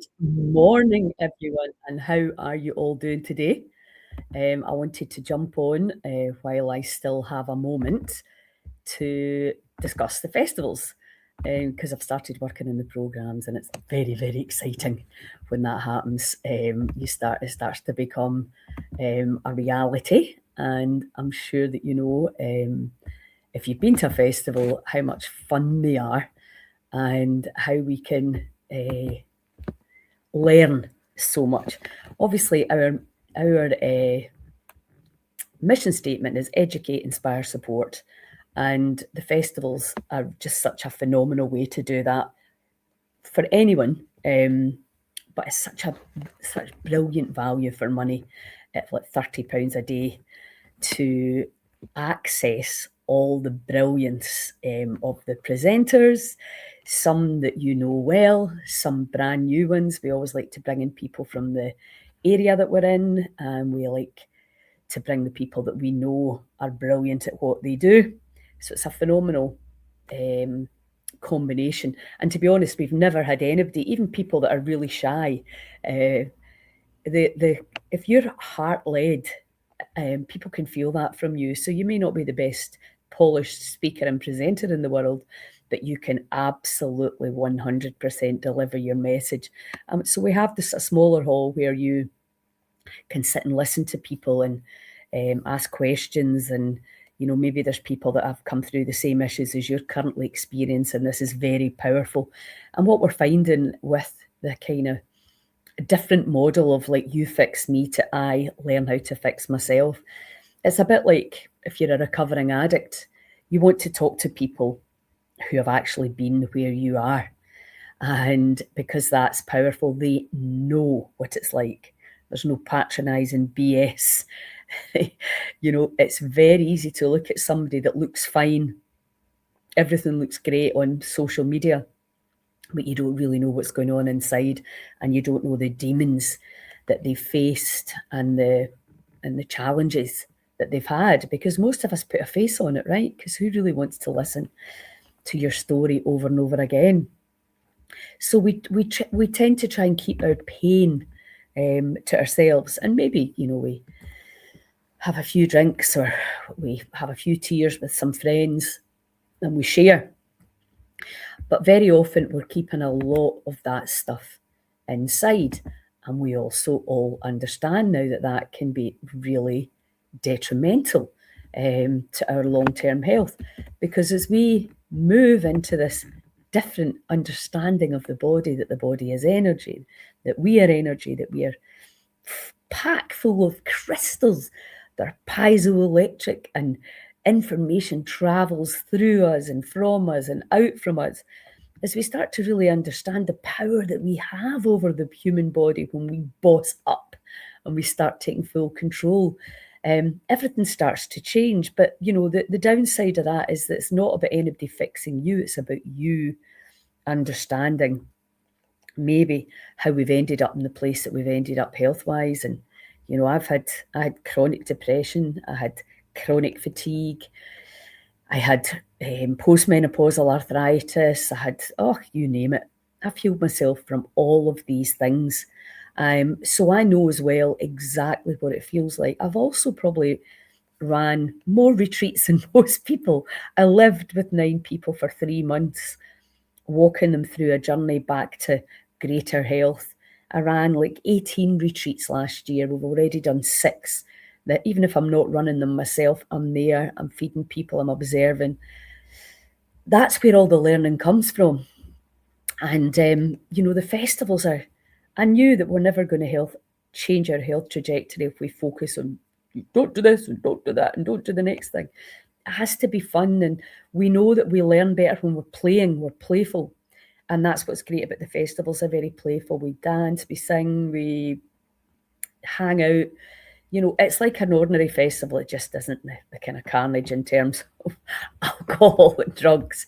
Good morning, everyone, and how are you all doing today? I wanted to jump on while I still have a moment to discuss the festivals because I've started working in the programs and it's very, very exciting when that happens. It starts to become a reality, and I'm sure that you know if you've been to a festival how much fun they are and how we can. Learn so much. Obviously, our mission statement is educate, inspire, support, and the festivals are just such a phenomenal way to do that for anyone. But it's such brilliant value for money at like £30 a day to access all the brilliance of the presenters, some that you know well, some brand new ones. We always like to bring in people from the area that we're in, and we like to bring the people that we know are brilliant at what they do. So it's a phenomenal combination. And to be honest, we've never had anybody, even people that are really shy. The if you're heart led, people can feel that from you. So you may not be the best polished speaker and presenter in the world, but you can absolutely 100% deliver your message. So we have this a smaller hall where you can sit and listen to people and ask questions, and maybe there's people that have come through the same issues as you're currently experiencing. This is very powerful. And what we're finding with the kind of different model of like you fix me to I learn how to fix myself, it's a bit like if you're a recovering addict, you want to talk to people who have actually been where you are. And because that's powerful, they know what it's like. There's no patronizing BS. It's very easy to look at somebody that looks fine. Everything looks great on social media, but you don't really know what's going on inside, and you don't know the demons that they've faced and the challenges that they've had, because most of us put a face on it, right? Because who really wants to listen to your story over and over again? So we tend to try and keep our pain to ourselves, and maybe we have a few drinks or we have a few tears with some friends and we share. But very often we're keeping a lot of that stuff inside, and we also all understand now that that can be really detrimental to our long-term health, because as we move into this different understanding of the body, that the body is energy, that we are energy, that we are packed full of crystals that are piezoelectric, and information travels through us and from us and out from us. As we start to really understand the power that we have over the human body when we boss up and we start taking full control, everything starts to change. But the downside of that is that it's not about anybody fixing you, it's about you understanding maybe how we've ended up in the place that we've ended up health-wise. And I had chronic depression, I had chronic fatigue, I had postmenopausal arthritis, I had, you name it. I've healed myself from all of these things. So I know as well exactly what it feels like. I've also probably ran more retreats than most people. I lived with 9 people for 3 months, walking them through a journey back to greater health. I ran like 18 retreats last year. We've already done 6. That even if I'm not running them myself, I'm there, I'm feeding people, I'm observing. That's where all the learning comes from. And, the festivals are, I knew that we're never going to change our health trajectory if we focus on don't do this and don't do that and don't do the next thing. It has to be fun, and we know that we learn better when we're playing, we're playful. And that's what's great about the festivals. They're very playful. We dance, we sing, we hang out. It's like an ordinary festival. It just isn't the kind of carnage in terms of alcohol and drugs.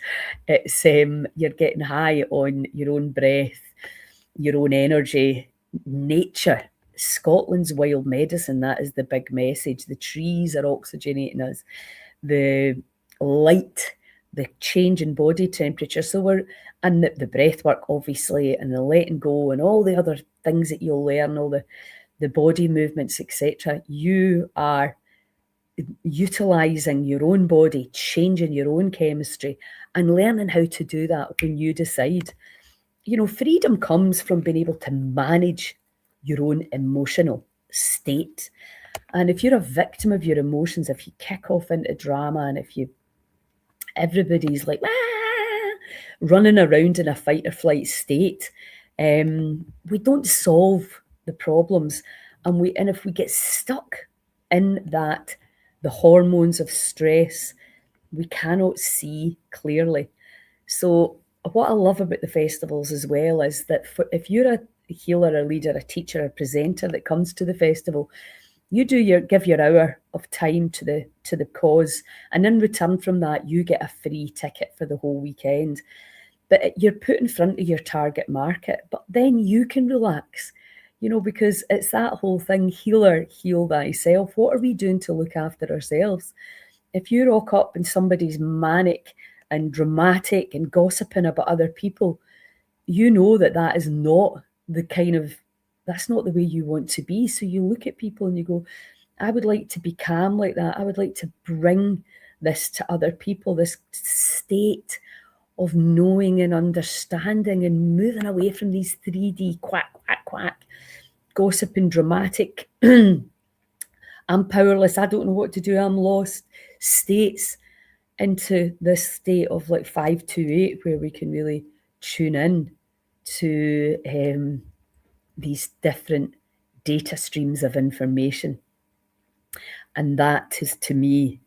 It's you're getting high on your own breath, your own energy, nature. Scotland's wild medicine, that is the big message. The trees are oxygenating us. The light the change in body temperature. So and the breath work, obviously, and the letting go and all the other things that you'll learn, all the body movements, etc. You are utilizing your own body, changing your own chemistry, and learning how to do that when you decide. Freedom comes from being able to manage your own emotional state. And if you're a victim of your emotions, if you kick off into drama, and if everybody's like running around in a fight or flight state, we don't solve the problems. And if we get stuck in that, the hormones of stress, we cannot see clearly. So what I love about the festivals as well is that if you're a healer, a leader, a teacher, a presenter that comes to the festival, you give your hour of time to the cause, and in return from that, you get a free ticket for the whole weekend. But you're put in front of your target market, but then you can relax, because it's that whole thing, healer, heal thyself. What are we doing to look after ourselves? If you rock up and somebody's manic and dramatic and gossiping about other people, you know that is not that's not the way you want to be. So you look at people and you go, I would like to be calm like that. I would like to bring this to other people, this state of knowing and understanding and moving away from these 3D quack, quack, quack, gossiping, dramatic, I'm powerless, I don't know what to do, I'm lost states, into this state of like 528, where we can really tune in to these different data streams of information. And that is, to me,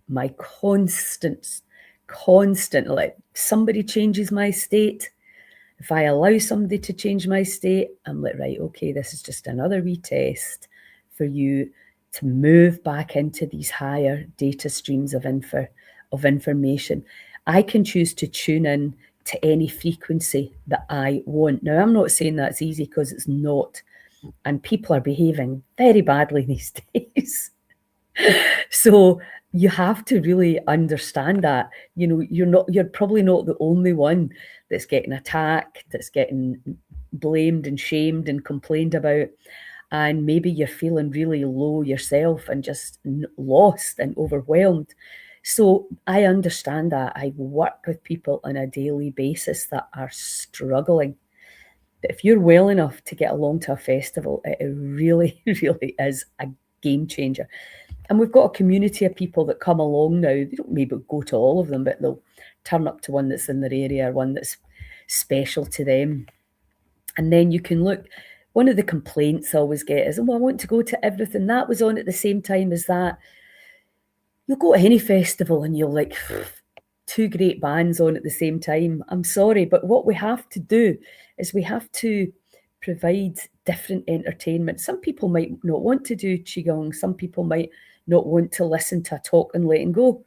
my constant, like, somebody changes my state. If I allow somebody to change my state, I'm like, right, okay, this is just another retest for you to move back into these higher data streams of information. I can choose to tune in to any frequency that I want. Now, I'm not saying that's easy, because it's not. And people are behaving very badly these days. So you have to really understand that, you're probably not the only one that's getting attacked, that's getting blamed and shamed and complained about. And maybe you're feeling really low yourself and just lost and overwhelmed. So I understand that. I work with people on a daily basis that are struggling. But if you're well enough to get along to a festival, it really, really is a game changer. And we've got a community of people that come along now. They don't maybe go to all of them, but they'll turn up to one that's in their area, or one that's special to them. And then you can look. One of the complaints I always get is, I want to go to everything. That was on at the same time as that. You'll go to any festival and you'll like 2 great bands on at the same time. I'm sorry, but what we have to do is we have to provide different entertainment. Some people might not want to do Qigong. Some people might not want to listen to a talk on letting go.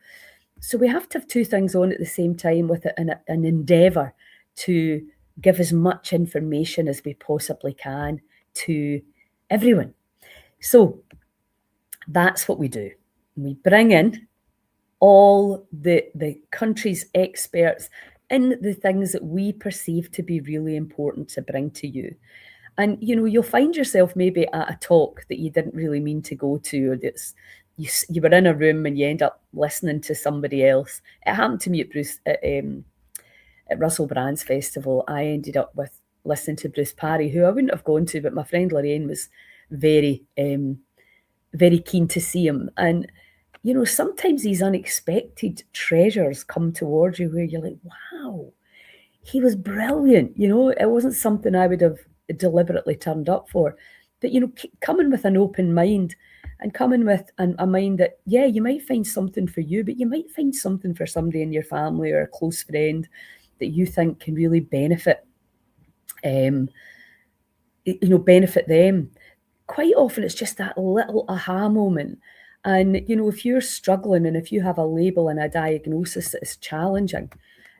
So we have to have 2 things on at the same time, with an endeavour to give as much information as we possibly can to everyone. So that's what we do. We bring in all the country's experts in the things that we perceive to be really important to bring to you. And, you'll find yourself maybe at a talk that you didn't really mean to go to, or that's you were in a room and you end up listening to somebody else. It happened to me at Russell Brand's festival. I ended up listening to Bruce Parry, who I wouldn't have gone to, but my friend Lorraine was very, very keen to see him. And, sometimes these unexpected treasures come towards you where you're like, wow, he was brilliant. It wasn't something I would have deliberately turned up for. But, coming with an open mind, and coming with a mind that, yeah, you might find something for you, but you might find something for somebody in your family or a close friend that you think can really benefit them. Quite often it's just that little aha moment. And, if you're struggling, and if you have a label and a diagnosis that is challenging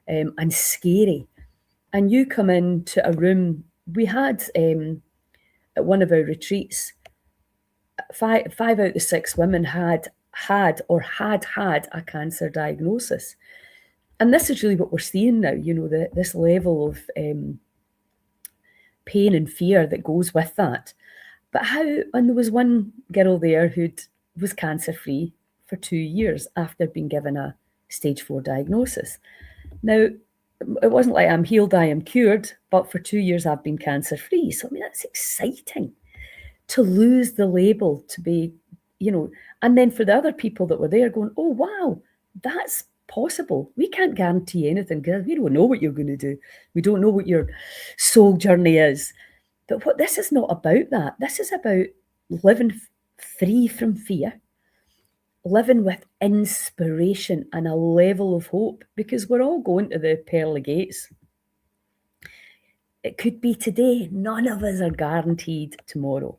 and scary, and you come into a room, we had at one of our retreats, 5 out of the 6 women had a cancer diagnosis. And this is really what we're seeing now, this level of pain and fear that goes with that. But and there was one girl there who was cancer-free for 2 years after being given a stage 4 diagnosis. Now, it wasn't like I'm healed, I am cured, but for 2 years I've been cancer-free. So, I mean, that's exciting to lose the label, to be, and then for the other people that were there going, oh, wow, that's possible. We can't guarantee anything because we don't know what you're going to do. We don't know what your soul journey is. But this is not about that. This is about living free from fear, living with inspiration and a level of hope, because we're all going to the pearly gates. It could be today. None of us are guaranteed tomorrow.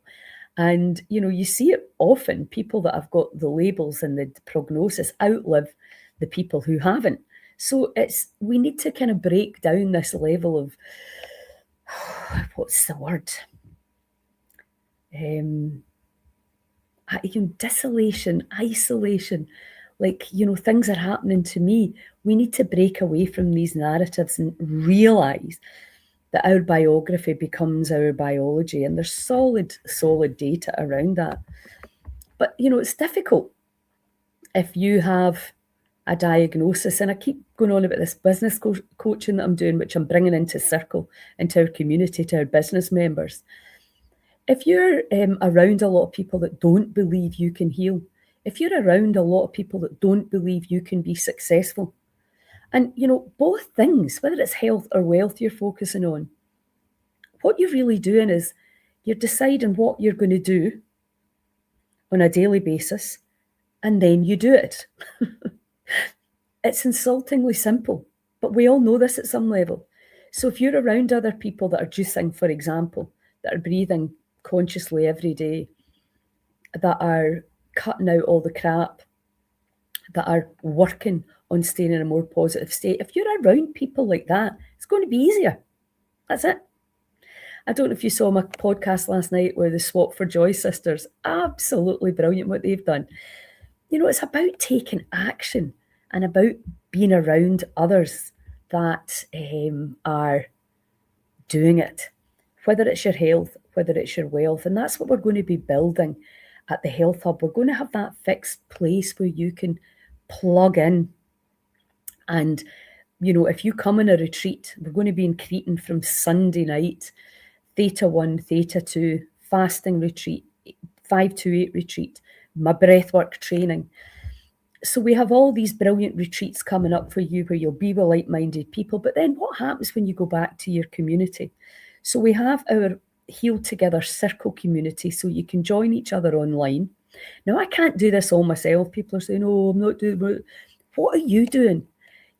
And, you see it often. People that have got the labels and the prognosis outlive the people who haven't. So we need to kind of break down this level of, what's the word? Desolation, isolation, like, things are happening to me. We need to break away from these narratives and realise that our biography becomes our biology, and there's solid data around that. But, it's difficult if you have a diagnosis, and I keep going on about this business coaching that I'm doing, which I'm bringing into Circle, into our community, to our business members. If you're around a lot of people that don't believe you can heal, if you're around a lot of people that don't believe you can be successful, and, both things, whether it's health or wealth you're focusing on, what you're really doing is you're deciding what you're going to do on a daily basis, and then you do it. It's insultingly simple, but we all know this at some level. So if you're around other people that are juicing, for example, that are breathing consciously every day, that are cutting out all the crap, that are working on staying in a more positive state, if you're around people like that, it's going to be easier. That's it. I don't know if you saw my podcast last night where the Swap for Joy sisters, absolutely brilliant what they've done. It's about taking action and about being around others that are doing it, whether it's your health, whether it's your wealth. And that's what we're going to be building at the Health Hub. We're going to have that fixed place where you can plug in. And, if you come on a retreat, we're going to be in Cretan from Sunday night, Theta 1, Theta 2, fasting retreat, 5-8 retreat, my breathwork training. So we have all these brilliant retreats coming up for you where you'll be with like-minded people. But then what happens when you go back to your community? So we have our Heal Together Circle community, so you can join each other online. Now, I can't do this all myself. People are saying, oh, I'm not doing it. What are you doing?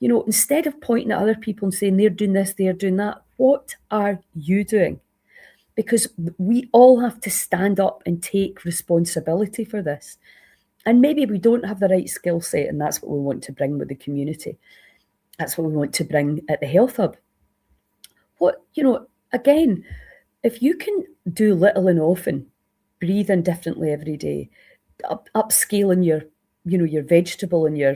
Instead of pointing at other people and saying they're doing this, they're doing that, what are you doing? Because we all have to stand up and take responsibility for this. And maybe we don't have the right skill set, and that's what we want to bring with the community. That's what we want to bring at the Health Hub. Again, if you can do little and often, breathe in differently every day, upscaling your vegetable and your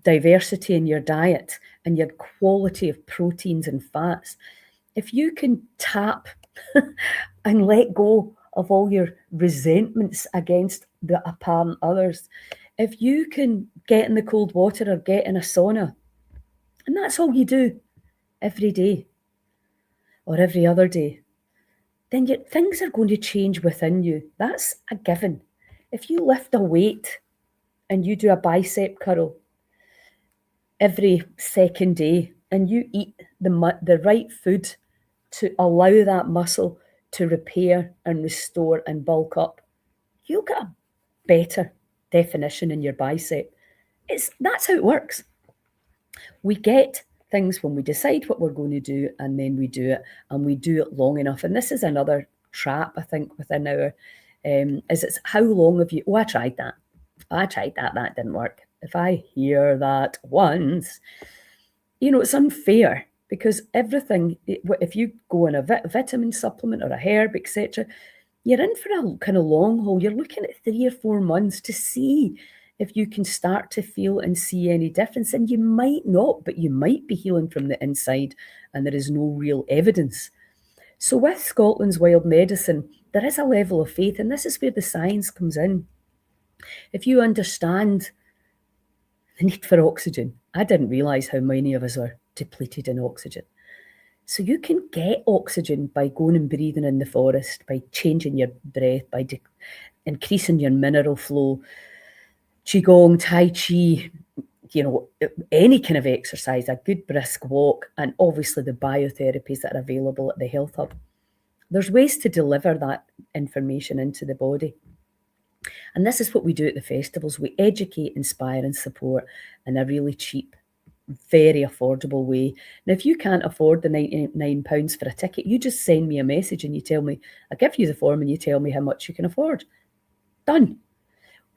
diversity in your diet and your quality of proteins and fats, if you can tap and let go of all your resentments against the apparent others, if you can get in the cold water or get in a sauna, and that's all you do every day or every other day, then things are going to change within you. That's a given. If you lift a weight and you do a bicep curl every second day and you eat the right food to allow that muscle to repair and restore and bulk up, you'll get a better definition in your bicep. That's how it works. We get things when we decide what we're going to do, and then we do it, and we do it long enough. And this is another trap, I think, within our, is it's how long have you, I tried that. That didn't work. If I hear that once, it's unfair, because everything, if you go on a vitamin supplement or a herb, etc., you're in for a kind of long haul. You're looking at 3 or 4 months to see if you can start to feel and see any difference. And you might not, but you might be healing from the inside and there is no real evidence. So with Scotland's wild medicine, there is a level of faith, and this is where the science comes in. If you understand the need for oxygen, I didn't realise how many of us are depleted in oxygen. So you can get oxygen by going and breathing in the forest, by changing your breath, by increasing your mineral flow, Qigong, Tai Chi, any kind of exercise, a good brisk walk, and obviously the biotherapies that are available at the Health Hub. There's ways to deliver that information into the body. And this is what we do at the festivals. We educate, inspire, and support in a really cheap, very affordable way. Now, if you can't afford the £99 for a ticket, you just send me a message and you tell me, I give you the form and you tell me how much you can afford. Done.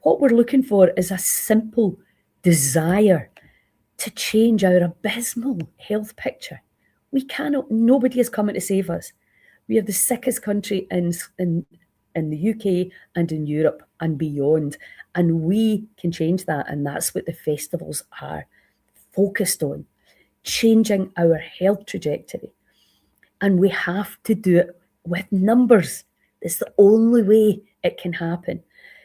What we're looking for is a simple desire to change our abysmal health picture. We cannot, nobody is coming to save us. We are the sickest country in the UK and in Europe and beyond. And we can change that. And that's what the festivals are focused on, changing our health trajectory. And we have to do it with numbers. It's the only way it can happen.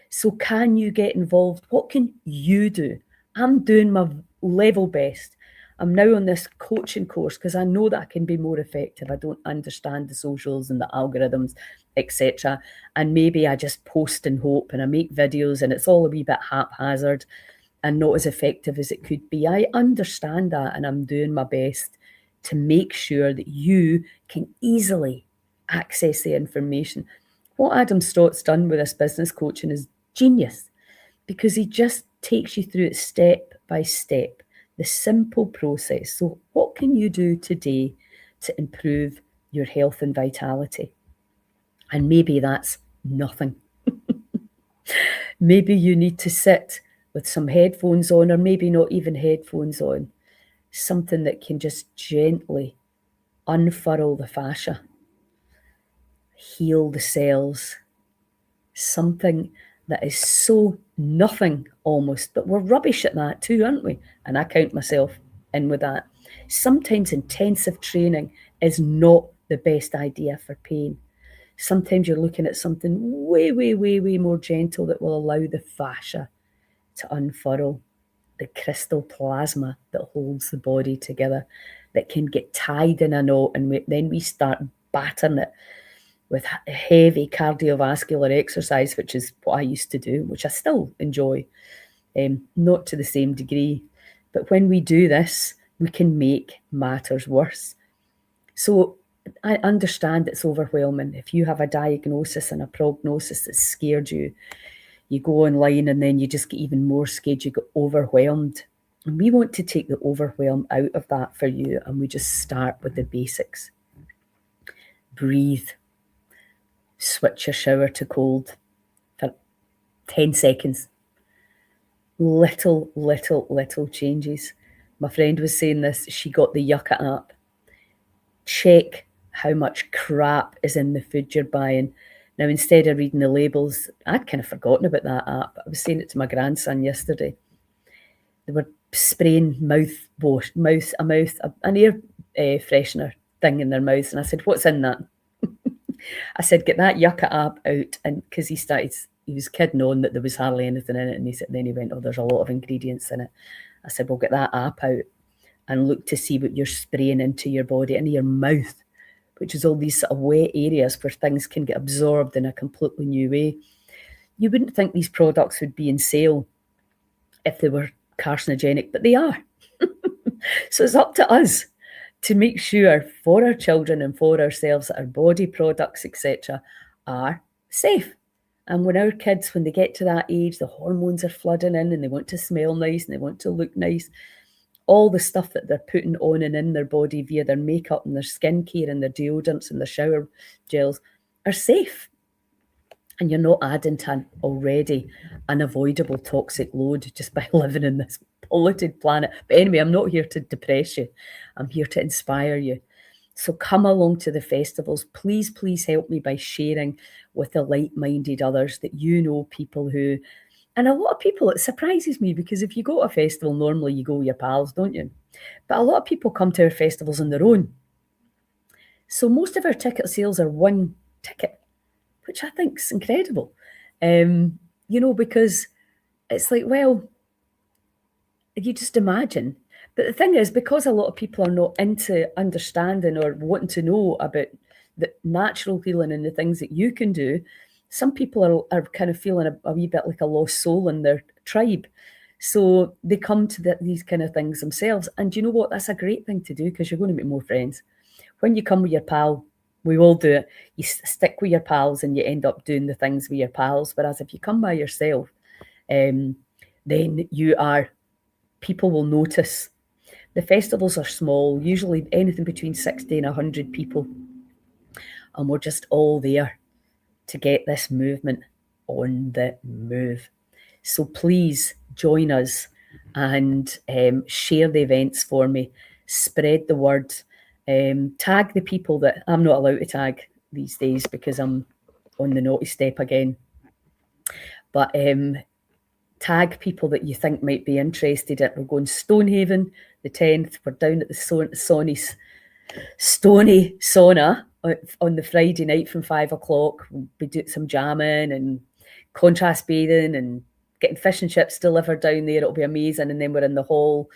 So can you get involved? What can you do? I'm doing my level best. I'm now on this coaching course because I know that I can be more effective. I don't understand the socials and the algorithms, etc. And maybe I just post and hope and I make videos and it's all a wee bit haphazard and not as effective as it could be. I understand that and I'm doing my best to make sure that you can easily access the information. What Adam Stott's done with this business coaching is genius because he just takes you through it step by step, the simple process. So what can you do today to improve your health and vitality? And maybe that's nothing. Maybe you need to sit with some headphones on, or maybe not even headphones on, something that can just gently unfurl the fascia, heal the cells, something that is so nothing almost, but we're rubbish at that too, aren't we? And I count myself in with that. Sometimes intensive training is not the best idea for pain. Sometimes you're looking at something way, way, way, way more gentle that will allow the fascia to unfurl, the crystal plasma that holds the body together, that can get tied in a knot, and then we start battering it with heavy cardiovascular exercise, which is what I used to do, which I still enjoy, not to the same degree. But when we do this, we can make matters worse. So I understand it's overwhelming. If you have a diagnosis and a prognosis that scared you, you go online and then you just get even more scared, you get overwhelmed. And we want to take the overwhelm out of that for you, and we just start with the basics. Breathe. Switch your shower to cold for 10 seconds. Little changes. My friend was saying this, she got the Yucca app. Check how much crap is in the food you're buying. Now, instead of reading the labels, I'd kind of forgotten about that app. I was saying it to my grandson yesterday. They were spraying an air freshener thing in their mouth. And I said, what's in that? I said, get that Yucca app out. And because he was kidding on that there was hardly anything in it. And then he went, oh, there's a lot of ingredients in it. I said, well, get that app out and look to see what you're spraying into your body, into your mouth, which is all these sort of wet areas where things can get absorbed in a completely new way. You wouldn't think these products would be in sale if they were carcinogenic, but they are. So it's up to us to make sure for our children and for ourselves that our body products, etc., are safe. And when our kids, when they get to that age, the hormones are flooding in and they want to smell nice and they want to look nice, all the stuff that they're putting on and in their body via their makeup and their skincare and their deodorants and their shower gels are safe. And you're not adding to an already unavoidable toxic load just by living in this polluted planet. But anyway, I'm not here to depress you. I'm here to inspire you. So come along to the festivals. Please help me by sharing with the like-minded others that you know, people who And a lot of people, it surprises me because if you go to a festival, normally you go with your pals, don't you? But a lot of people come to our festivals on their own. So most of our ticket sales are one ticket, which I think is incredible. Because it's like, well, you just imagine. But the thing is, because a lot of people are not into understanding or wanting to know about the natural healing and the things that you can do, some people are kind of feeling a wee bit like a lost soul in their tribe. So they come to these kind of things themselves. And you know what? That's a great thing to do because you're going to make more friends. When you come with your pal, we all do it. You stick with your pals and you end up doing the things with your pals. Whereas if you come by yourself, then people will notice. The festivals are small, usually anything between 60 and 100 people. And we're just all there to get this movement on the move. So please join us and share the events for me. Spread the word. Tag the people that I'm not allowed to tag these days because I'm on the naughty step again. But tag people that you think might be interested. We're going Stonehaven the 10th. We're down at the Stony Sauna on the Friday night from 5 o'clock. We'll be doing some jamming and contrast bathing and getting fish and chips delivered down there. It'll be amazing. And then we're in the hall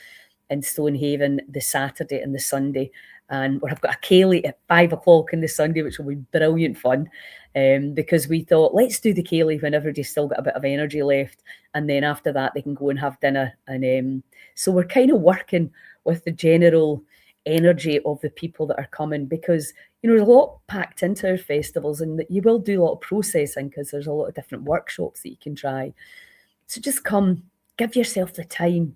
in Stonehaven the Saturday and the Sunday. And I've got a Kaylee at 5 o'clock on the Sunday, which will be brilliant fun. Because we thought, let's do the Kaylee when everybody's still got a bit of energy left. And then after that, they can go and have dinner. And so we're kind of working with the general energy of the people that are coming because, there's a lot packed into our festivals and that you will do a lot of processing because there's a lot of different workshops that you can try. So just come, give yourself the time,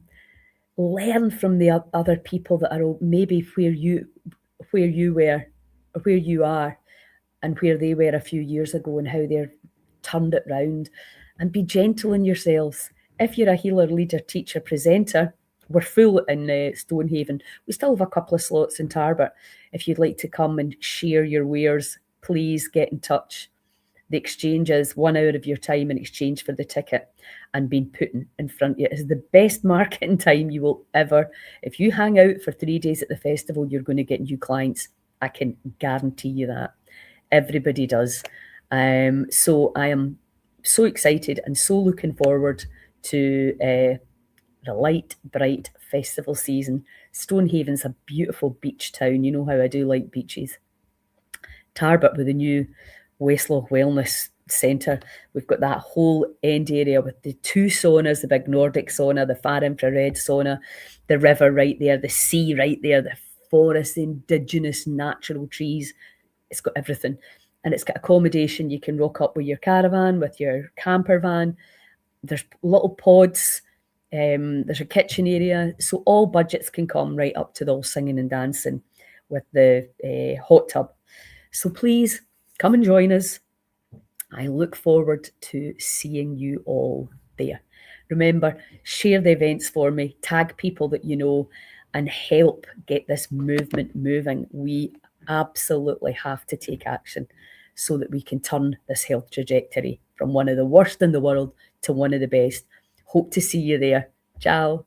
learn from the other people that are maybe where you were, or where you are, and where they were a few years ago and how they've turned it round. And be gentle in yourselves. If you're a healer, leader, teacher, presenter, we're full in Stonehaven. We still have a couple of slots in Tarbert. If you'd like to come and share your wares, please get in touch. The exchange is 1 hour of your time in exchange for the ticket and being put in front of you. It is the best marketing time you will ever. If you hang out for 3 days at the festival, you're going to get new clients. I can guarantee you that. Everybody does. So I am so excited and so looking forward to the light, bright festival season. Stonehaven's a beautiful beach town. You know how I do like beaches. Tarbert with the new Westloch Wellness Centre. We've got that whole end area with the 2 saunas, the big Nordic sauna, the far infrared sauna, the river right there, the sea right there, the forest, the indigenous natural trees. It's got everything. And it's got accommodation. You can rock up with your caravan, with your camper van. There's little pods. There's a kitchen area. So all budgets can come right up to the all singing and dancing with the hot tub. So please come and join us. I look forward to seeing you all there. Remember, share the events for me, tag people that you know, and help get this movement moving. We absolutely have to take action so that we can turn this health trajectory from one of the worst in the world to one of the best. Hope to see you there. Ciao.